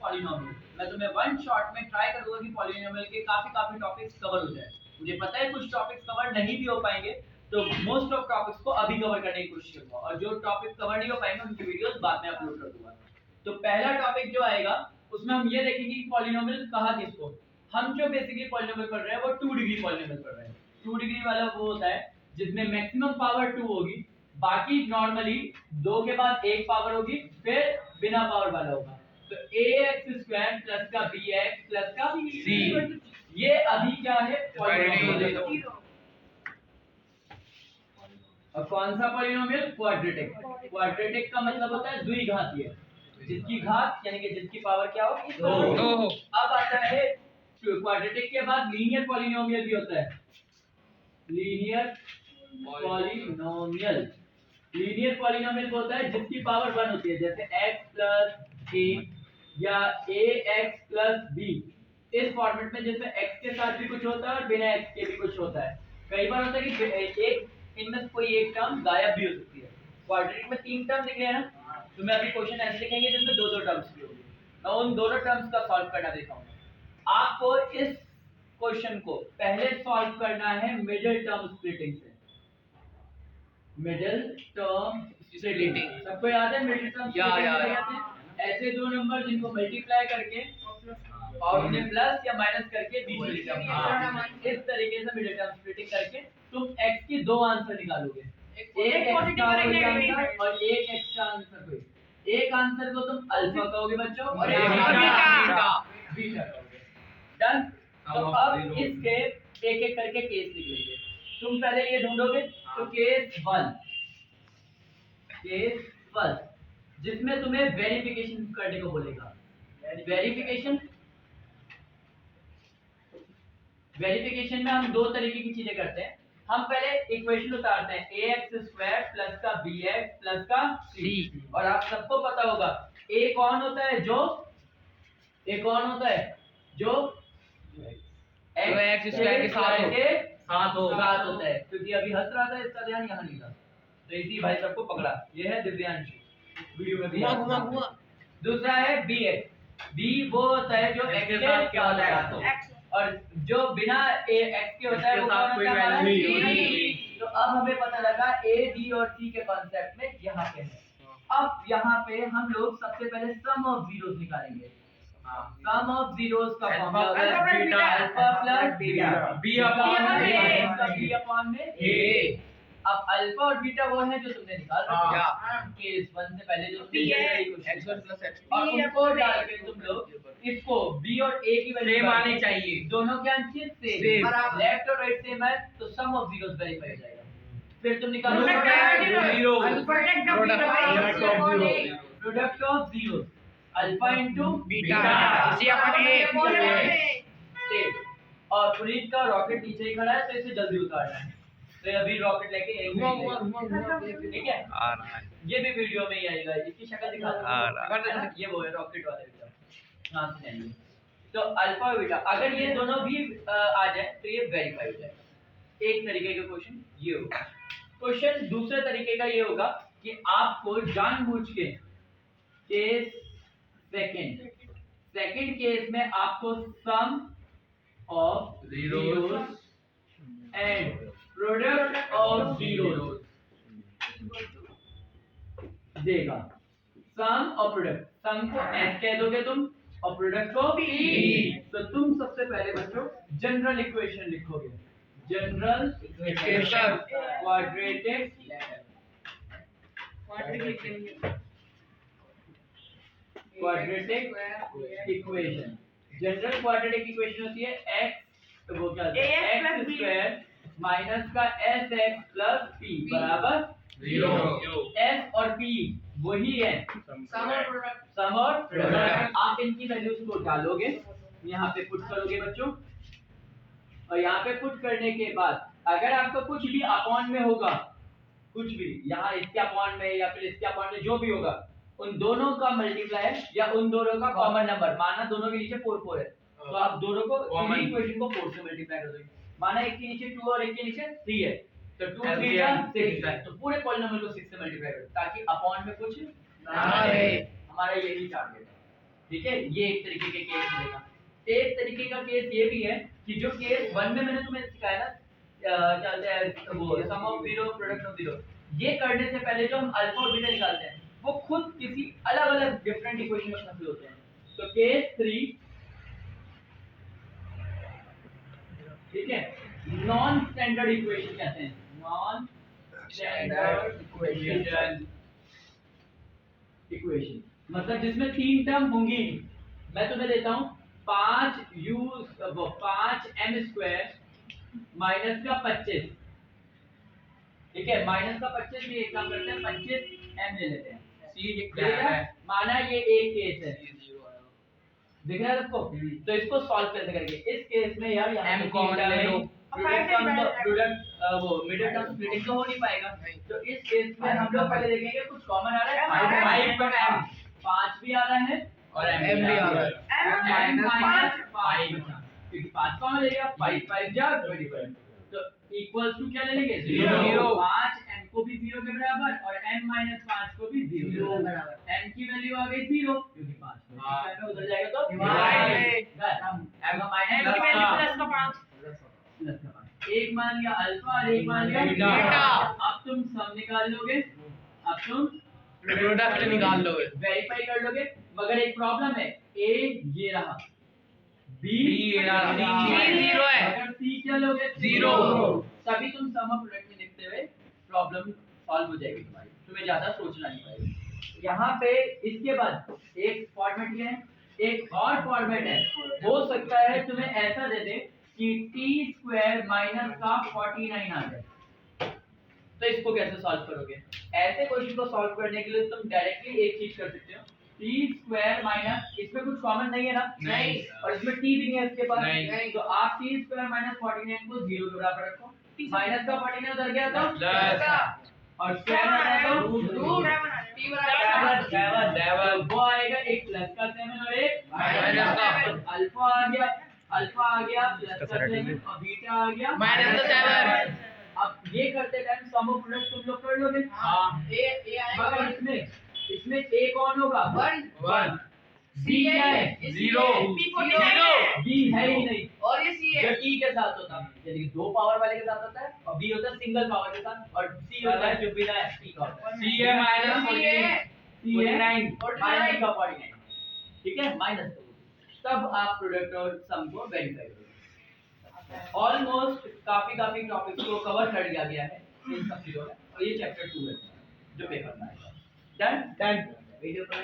Polynomial. मैं तुम्हें one shot में ट्राई करूंगा कि पॉलिनोमियल के काफी टॉपिक्स कवर हो जाए। मुझे पता है कुछ टॉपिक्स कवर नहीं भी हो पाएंगे, तो मोस्ट ऑफ टॉपिक्स को अभी कवर करने की कोशिश करूंगा, और जो टॉपिक कवर नहीं हो पाएंगे उनकी वीडियोस बाद में अपलोड कर दूंगा। तो पहला टॉपिक जो आएगा उसमें हम ये देखेंगे कि पॉलिनोमियल कहा किसको। हम जो बेसिकली पॉलिनोमियल पढ़ रहे हैं वो 2 डिग्री पॉलिनोमियल पढ़ रहे हैं। 2 डिग्री वाला वो होता है जिसमें मैक्सिमम पावर 2 होगी, बाकी नॉर्मली 2 के बाद 1 पावर होगी, फिर बिना पावर वाला होगा। तो ax² प्लस का bx प्लस का c, ये अभी क्या है पॉलिनोमियल। और कौन सा पॉलिनोमियल? क्वाड्रेटिक। क्वाड्रेटिक का मतलब होता है द्विघातीय, जिसकी घात यानी कि जिसकी पावर क्या हो 2। अब आता है क्वाड्रेटिक के बाद लीनियर पॉलिनोमियल भी होता है। लीनियर पॉलिनोमियल, लीनियर पॉलिनोमियल होता है जिसकी पावर 1 होती है, जैसे x प्लस a या ax प्लस b। इस फॉर्मेट में जैसे x के साथ भी कुछ होता है और बिना x के भी कुछ होता है। कई बार होता है कि एक इनमें कोई एक टर्म गायब भी हो सकती है। क्वाड्रेटिक में 3 टर्म दिख रहे हैं ना, तो मैं अभी क्वेश्चन ऐसे लिखेंगे जिसमें 2 टर्म्स भी होंगे। मैं उन दोनों टर्म्स का सॉल्व करना दिखाऊंगा आपको। इस क्वेश्चन को पहले सॉल्व करना है मिडिल टर्म स्प्लिटिंग से। मिडिल टर्म स्प्लिटिंग सबको याद है? मिडिल टर्म स्प्लिटिंग ऐसे दो नंबर जिनको मल्टीप्लाई करके और उन्हें प्लस या माइनस करके बीच में लिखा। इस तरीके से मिडिल टर्म स्प्लिटिंग करके तुम x की 2 आंसर निकालोगे, एक x का आंसर और एक x का आंसर। कोई एक आंसर को तुम अल्फा कहोगे बच्चों और एक बीटा कहोगे। डन। तो अब इसके एक एक करके केस लिख लेंगे। तुम पहले ये ढूंढोगे, तो केस 1 जिसमें तुम्हें वेरिफिकेशन करने को बोलेगा। वेरिफिकेशन में हम 2 तरीके की चीजें करते हैं। हम पहले इक्वेशन उतारते हैं ax² प्लस का bx प्लस का c। और आप सबको पता होगा a कौन होता है जो x² के साथ होता है। क्योंकि अभी हंस रहा था, इसका ध्यान यहाँ नहीं था, तो इसी भाई सबको पकड़ा। ये है दिव्यांश, वीडियो में भी घुमा। दूसरा है bx। b वो होता है जो x के साथ क्या होता है, और जो बिना x के होता है वो कौन होता है? तो अब हमें पता लगा a b और c के कांसेप्ट में यहाँ पे है। अब यहाँ पे हम लोग सबसे पहले सम ऑफ जीरोस निकालेंगे। सम ऑफ जीरोस का फॉर्मूला होता है beta alpha plus beta b upon में a। अब अल्फा और बीटा वो है जो तुमने निकाल रखा केस 1 से पहले जो x1 + x2 और उनको डाल के तुम लोग इसको b और a की वैल्यू सेम आनी चाहिए। दोनों क्या चीज सेम, लेफ्ट और राइट सेम है तो सम ऑफ जीरोस वेरीफाई हो जाएगा। फिर तुम निकालो product of zeros alpha into beta और पुनीत का रॉकेट नीचे ही खड़ा है तो इसे जल्दी उतारना है। तो अभी रॉकेट लेके ठीक है, आ रहा है। ये भी वीडियो में ही आएगा, इसकी शक्ल दिखा दो। ये वो है रॉकेट वाले वीडियो, यहाँ से जाएंगे। तो अल्फा और बीटा अगर ये दोनों भी आ जाए तो ये वेरीफाई हो जाएगा। एक तरीके का क्वेश्चन ये होगा। क्वेश्चन दूसरे तरीके का ये होगा कि आपको जानबूझ के केस सेकंड केस में आपको sum of zeros and product of zeros देगा। सम और प्रोडक्ट, सम को s कह दोगे तुम और प्रोडक्ट को p। तो तुम सबसे पहले बच्चों जनरल इक्वेशन लिखोगे। General equation quadratic equation. General quadratic equation होती है x, तो वो क्या x² माइनस का sx प्लस p बराबर 0। s और p वही है सम और प्रोडक्ट। आप इनकी वैल्यूज को डालोगे, यहाँ पे पुट करोगे बच्चों, और यहाँ पे पुट करने के बाद अगर आपको कुछ भी अपॉन में होगा, कुछ भी यहाँ इसके अपॉन में या फिर इसके अपॉन में जो भी होगा, उन दोनों का मल्टीप्लाई या उन दोनों का कॉमन नंबर, माना दोनों के नीचे 4 है तो आप दोनों को इक्वेशन को 4 से मल्टीप्लाई कर दोगे। माना एक के नीचे 2 और एक के नीचे 3 है तो 2 3 6, तो पूरे पॉलिनोमियल को 6 से मल्टीप्लाई करो ताकि अपॉन में कुछ ना रहे। हमारा यही टारगेट है। ठीक है, ये एक तरीके के केस मिलेगा। एक तरीके का केस ये भी है कि जो केस 1 में मैंने तुम्हें सिखाया ना, चलते हैं वो sum of zero product of zero, ये करने से पहले जो हम अल्फा और बीटा निकालते हैं वो खुद किसी अलग-अलग डिफरेंट इक्वेशन में फंसे होते हैं। तो केस 3, ठीक है, नॉन स्टैंडर्ड इक्वेशन कहते हैं, नॉन स्टैंडर्ड इक्वेशन मतलब जिसमें 3 टर्म होंगी। मैं तुम्हें देता हूं 5m स्क्वायर माइनस का 25, ठीक है, माइनस का 25, ये एक काम करते हैं 25m ले लेते हैं, माना ये एक केस है, दिख रहा है सबको? तो इसको सॉल्व कैसे करेंगे? इस केस में यार यहाँ m कॉमन ले लो, प्रोडक्ट वो मिडिल टर्म स्प्लिटिंग तो हो नहीं पाएगा। तो इस केस में हम लोग पहले देखेंगे कुछ कॉमन आ रहा है, 5 पर m 5 भी आ रहा है और m भी आ रहा है, m माइनस 5, क्योंकि 5 कॉमन ले लिया, 5 5 जा 25, तो इक्वल्स टू क्या ले लेंगे 0, 5 m को भी 0 के बराबर और m माइनस 5 को भी 0 बराबर, m की वैल्यू आ गई 0 क्योंकि 5 में उधर जाएगा तो डिवाइड m माइनस m की वैल्यू प्लस का 5 प्लस का 5, एक मान लिया अल्फा और एक मान लिया बीटा। अब तुम सम निकाल लोगे, अब तुम प्रोडक्ट निकाल लोगे, वेरीफाई कर लोगे, मगर एक प्रॉब्लम है, a ये रहा, b ये रहा, c 0 है, अगर c क्या लोगे 0, तभी तुम सम ऑफ प्रोडक्ट में लिखते हुए प्रॉब्लम सॉल्व हो जाएगी तुम्हारी, तुम्हें ज्यादा सोचना नहीं पड़ेगा। यहाँ पे इसके बाद एक फॉर्मेट ये है, एक और फॉर्मेट है, हो सकता है तुम्हें ऐसा दे दे कि t² माइनस का 49 आ जाए, तो इसको कैसे सॉल्व करोगे? ऐसे क्वेश्चन को सॉल्व करने के लिए तुम डायरेक्टली एक चीज कर सकते हो, t² माइनस, इसमें कुछ कॉमन नहीं है ना, नहीं, और इसमें t भी नहीं है इसके पास, नहीं, तो आप t² माइनस 49 को 0 के बराबर रखो, माइनस का 49 उधर गया तो प्लस, और स्क्वायर आता है तो रूट, t बराबर 7, वो आएगा एक प्लस का 7 और एक माइनस का, अल्फा आ गया प्लस का 7 और बीटा आ गया माइनस का 7। अब ये करते टाइम सम ऑफ प्रोडक्ट तुम लोग कर लोगे, हां, a आएगा, मगर इसमें a कौन होगा 1, b क्या है 0, b है ही नहीं, और ये c है जो t के साथ होता है, यानी कि 2 पावर वाले के साथ होता है, और b होता है सिंगल पावर के साथ, और c होता है जो बिना t का होता है, c है माइनस 49 माइनस का 49, ठीक है, माइनस, तब आप प्रोडक्ट और सम को वेरीफाई करोगे। ऑलमोस्ट काफी टॉपिक्स को कवर कर लिया गया है इन सब चीजों में, और ये चैप्टर 2 है जो पेपर में आएगा। डन वीडियो पर